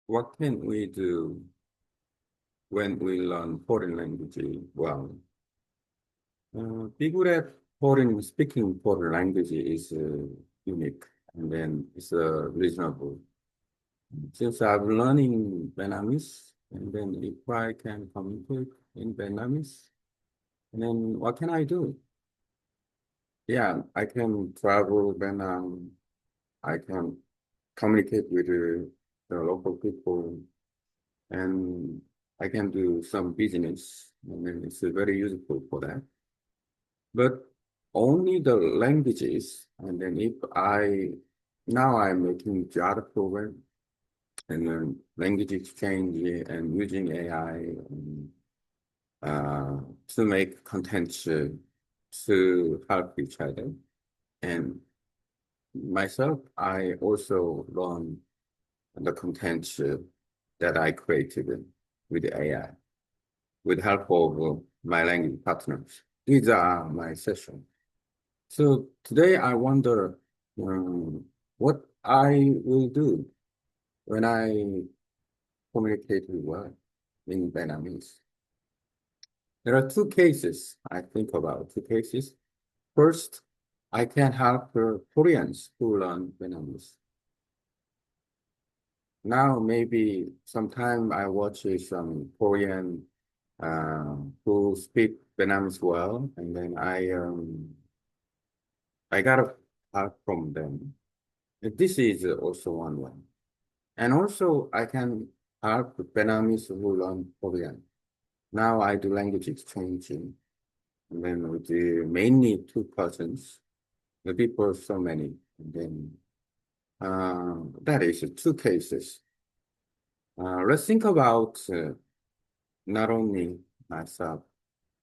What can we do when we learn foreign language? Well, be good at speaking foreign language is unique and then it's reasonable. Since I'm learning Vietnamese, and then if I can communicate in Vietnamese, and then what can I do? Yeah, I can travel Vietnam. I can communicate with the local people and I can do some business. I mean, it's very useful for that. But only the languages, and then if I now I'm making Java program and then language exchange and using AI to make content to help each other. And myself, I also learn the content that I created with AI. With help of my language partners. These are my sessions. So today I wonder what I will do when I communicate with work in Vietnamese. There are two cases I think about, two cases. First, I can help Koreans who learn Vietnamese. Now, maybe sometime I watch some Korean who speak Vietnamese well, and then I got a help from them. This is also one way. And also I can help Vietnamese who learn Korean. Now I do language exchanging, and then with the mainly two persons, the people are so many, and then that is two cases. Let's think about not only myself,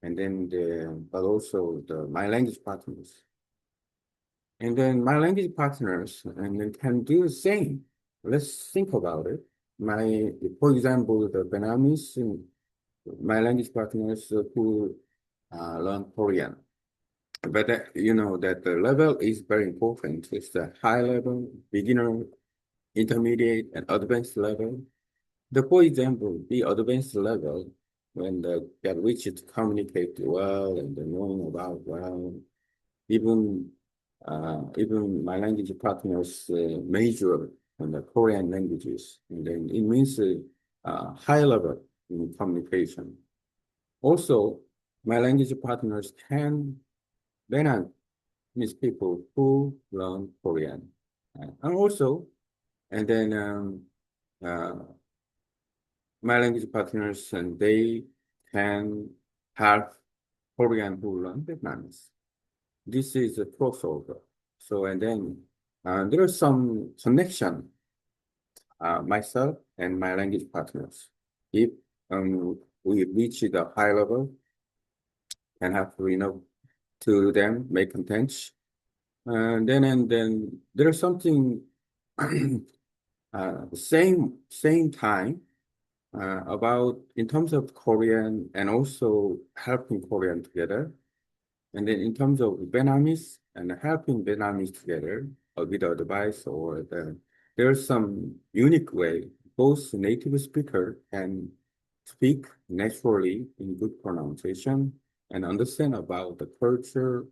and then but also my language partners. And then my language partners and then can do the same. Let's think about it. For example, the Vietnamese, my language partners who learn Korean. But you know that the level is very important. It's the high level, beginner, intermediate, and advanced level. For example, the advanced level, when they get reached to communicate well and they knowing about well, even even my language partners major in the Korean languages, and then it means high level in communication. Also, my language partners can Vietnamese people who learn Korean, and also, and then uh, my language partners and they can help Korean who learn Vietnamese. This is a crossover. So, and then there is some connection, myself and my language partners. If we reach the high level and have to, to them make content, and then there's something same time about in terms of Korean and also helping Korean together. And then in terms of Vietnamese and helping Vietnamese together with advice there's some unique way both native speaker can speak naturally in good pronunciation and understand about the culture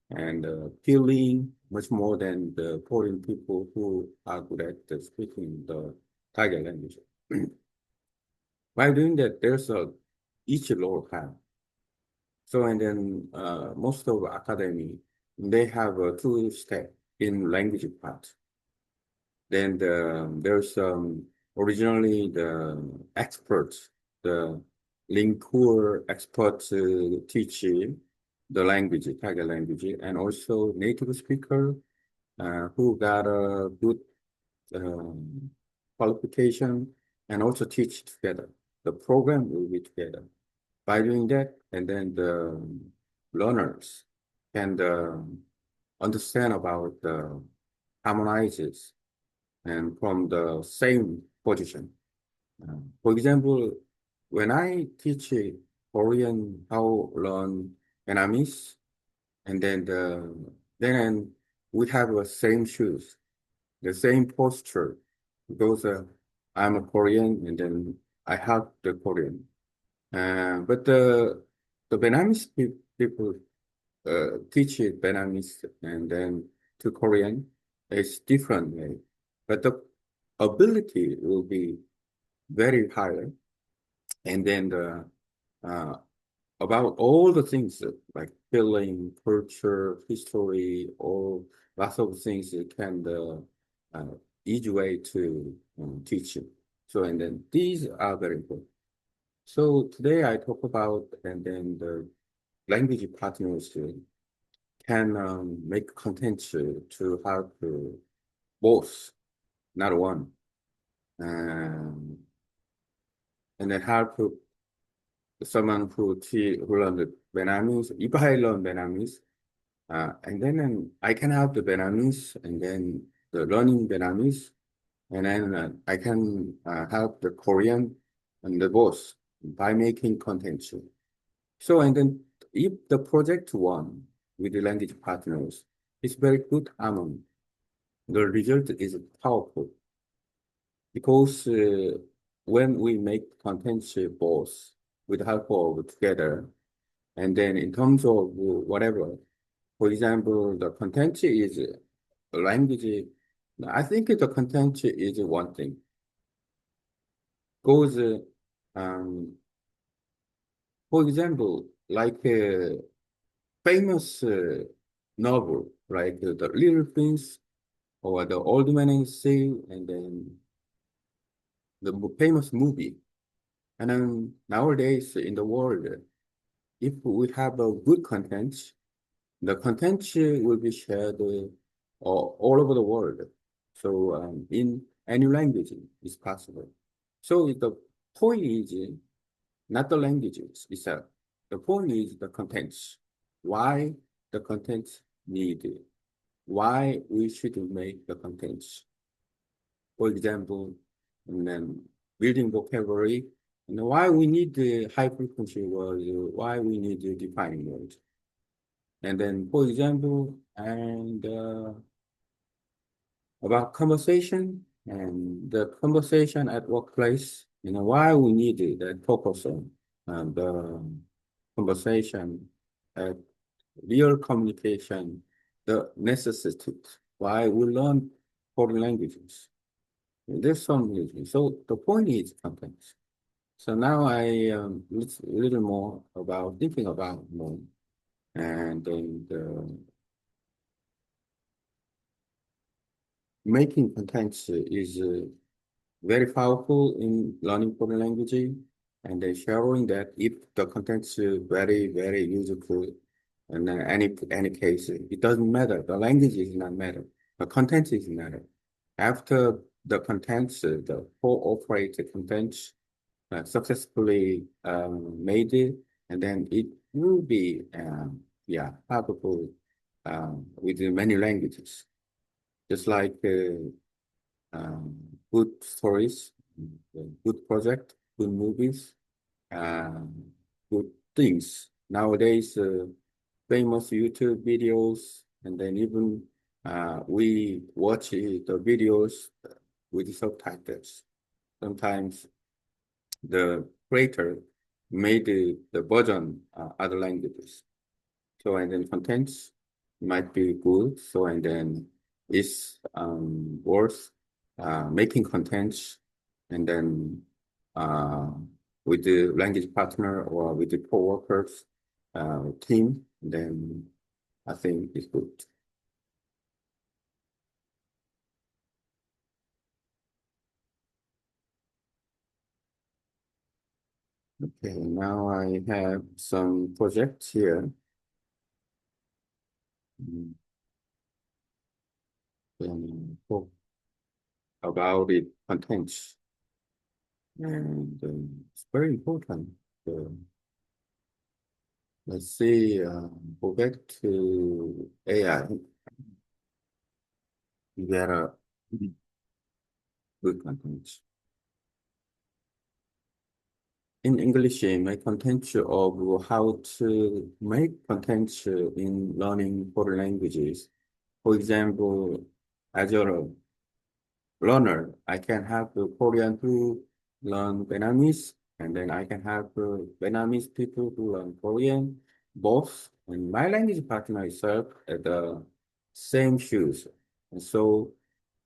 and feeling much more than the foreign people who are good at speaking the target language. By doing that, there's each role have so, and then most of academy, they have a two-step in language part. Then there's originally the experts, the lingual experts teach the language, target language, and also native speaker who got a good um, qualification and also teach together. The program will be together. By doing that, and then the learners can understand about the harmonizes and from the same position. For example, when I teach Korean how learn Vietnamese, and then we have the same shoes, the same posture, because I'm a Korean, and then I have the Korean. But the Vietnamese people teach it Vietnamese and then to Korean. It's different way, but the ability will be very higher. And then uh, about all the things like feeling, culture, history, all lots of things it can easy way to teach it. So and then these are very important. So today I talk about and then the language partners can make content to help both, not one, um, and then help someone who learn the Vietnamese. If I learn Vietnamese, and then I can help the Vietnamese, and then the learning Vietnamese, and then I can help the Korean and the both by making content. So, and then if the project one with the language partners is very good, the result is powerful because when we make content both with help of together, and then in terms of whatever, for example, the content is language. I think the content is one thing. Goes, um, for example, like famous novel, like The Little Prince or The Old Man and the Sea, and then the famous movie. And then nowadays in the world, if we have a good content, the content will be shared all over the world. So in any language is possible. So the point is not the languages itself. The point is the contents. Why the contents needed? Why we should make the contents? For example, and then building vocabulary, and why we need the high frequency words, why we need the defining words. And then, for example, and about conversation and the conversation at workplace, why we need that focus on the conversation, at real communication, the necessity, why we learn foreign languages. There's some reason. So the point is content. So now I little more about thinking about more and then making content is very powerful in learning foreign language, and then showing that if the content is very useful in any case, it doesn't matter. The language is not matter. The content is matter. After the content, the whole operate the content successfully made it, and then it will be yeah powerful with many languages, just like good stories, good project, good movies, um, good things. Nowadays, famous YouTube videos, and then even we watch the videos with subtitles. Sometimes the creator made the version other languages. So and then contents might be good. So and then it's worth making contents and then uh, with the language partner or with the co-workers team, then I think it's good. Okay, now I have some projects here. Mm, talk about it contents. And it's very important. Uh, let's see, go back to AI. You got a good content. In English, my content of how to make content in learning foreign languages. For example, as a learner, I can have the Korean who learn Vietnamese, and then I can have the Vietnamese people who learn Korean, both. And my language partner is served at the same shoes. And so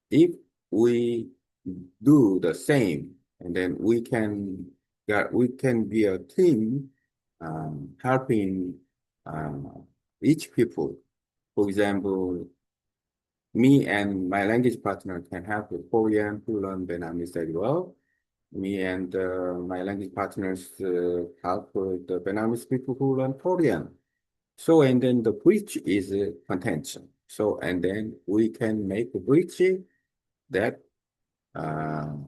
if we do the same, and then we can be a team helping uh, each people. For example, me and my language partner can help the Korean who learn Vietnamese very well. Me and my language partners help the Vietnamese people who learn Korean. So, and then the bridge is contention. So, and then we can make a bridge that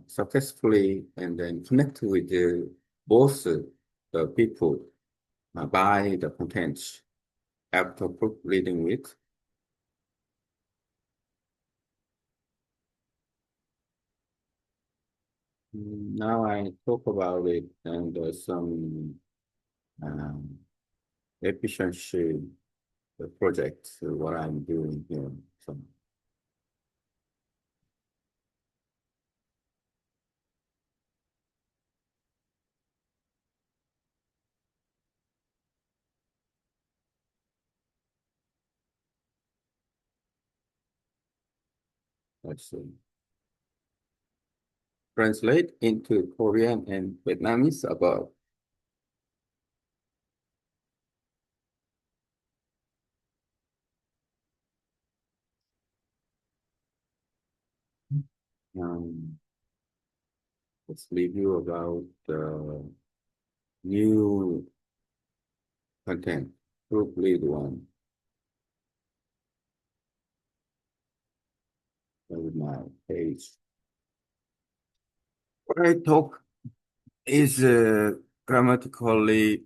successfully and then connect with both the people by the content after proofreading it. Now I talk about it and some um, efficiency projects, what I'm doing here. So let's see. Translate into Korean and Vietnamese about um, let's review about the new content, group lead one, with my page. What I talk is grammatically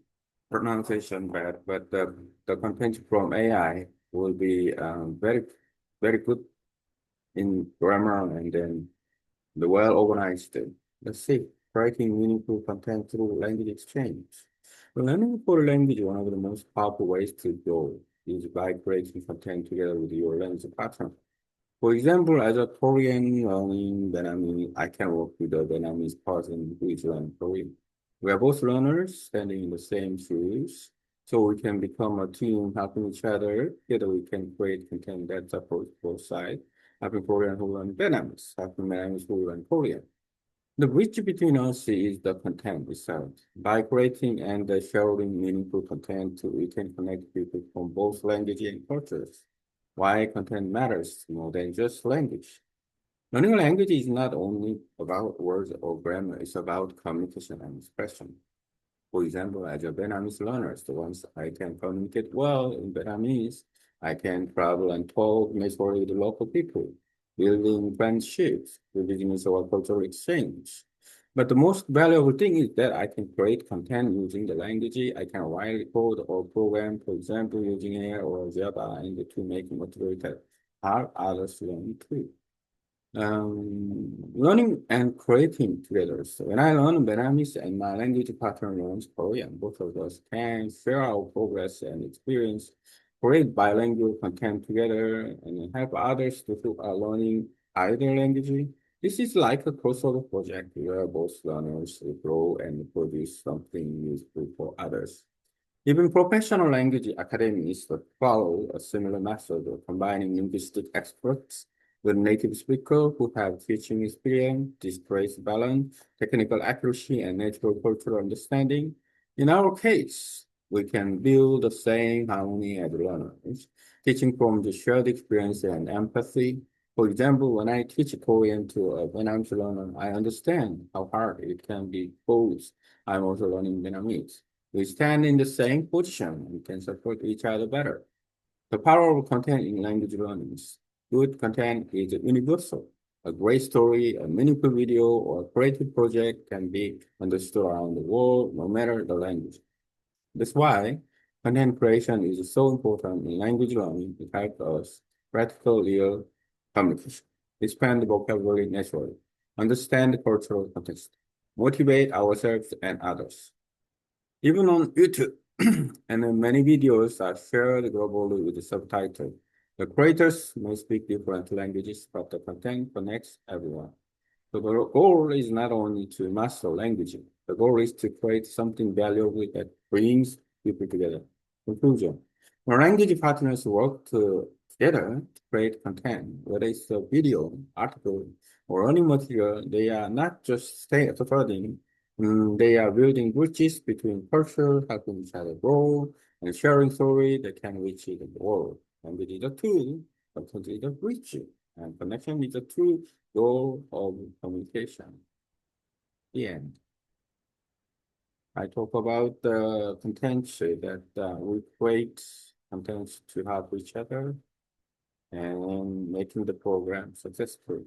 pronunciation bad, but the content from AI will be very good in grammar and then the well organized. Let's see, writing meaningful content through language exchange. Learning for language, one of the most powerful ways to go is by creating content together with your language partner. For example, as a Korean learning Vietnamese, I can work with a Vietnamese person who is learning Korean. We are both learners standing in the same shoes, so we can become a team helping each other. Together, we can create content that supports both sides, helping Korean who learn Vietnamese, helping Vietnamese who learn Korean. The bridge between us is the content itself. By creating and sharing meaningful content, we can connect people from both languages and cultures. Why content matters more than just language. Learning a language is not only about words or grammar, it's about communication and expression. For example, as a Vietnamese learner, the ones I can communicate well in Vietnamese, I can travel and talk naturally with the local people, building friendships, the business or cultural exchange. But the most valuable thing is that I can create content using the language. I can write code or program, for example, using AI or Java, and to make material that help others learn too. Learning and creating together. So when I learn Vietnamese and my language partner learns Korean, both of us can share our progress and experience, create bilingual content together, and help others to who are learning either language. This is like a crossover project where both learners grow and produce something useful for others. Even professional language academies that follow a similar method of combining linguistic experts with native speakers who have teaching experience, displays balance, technical accuracy, and natural cultural understanding. In our case, we can build the same harmony as learners, teaching from the shared experience and empathy. For example, when I teach Korean to a Vietnamese learner, I understand how hard it can be both. I'm also learning Vietnamese. We stand in the same position and can support each other better. The power of content in language learning is good content is universal. A great story, a meaningful video, or a creative project can be understood around the world, no matter the language. That's why content creation is so important in language learning. It helps us practical real communication, expand the vocabulary naturally, understand the cultural context, motivate ourselves and others. Even on YouTube, and then many videos are shared globally with the subtitle. The creators may speak different languages, but the content connects everyone. So the goal is not only to master language, the goal is to create something valuable that brings people together. Conclusion. When language partners work together to create content, whether it's a video, article, or learning material, they are not just studying, they are building bridges between cultures, helping each other grow, and sharing stories that can reach the world. Language is a tool, content is a bridge, and connection is a tool goal of communication. The end. I talk about the contents that we create contents to help each other and making the program successful.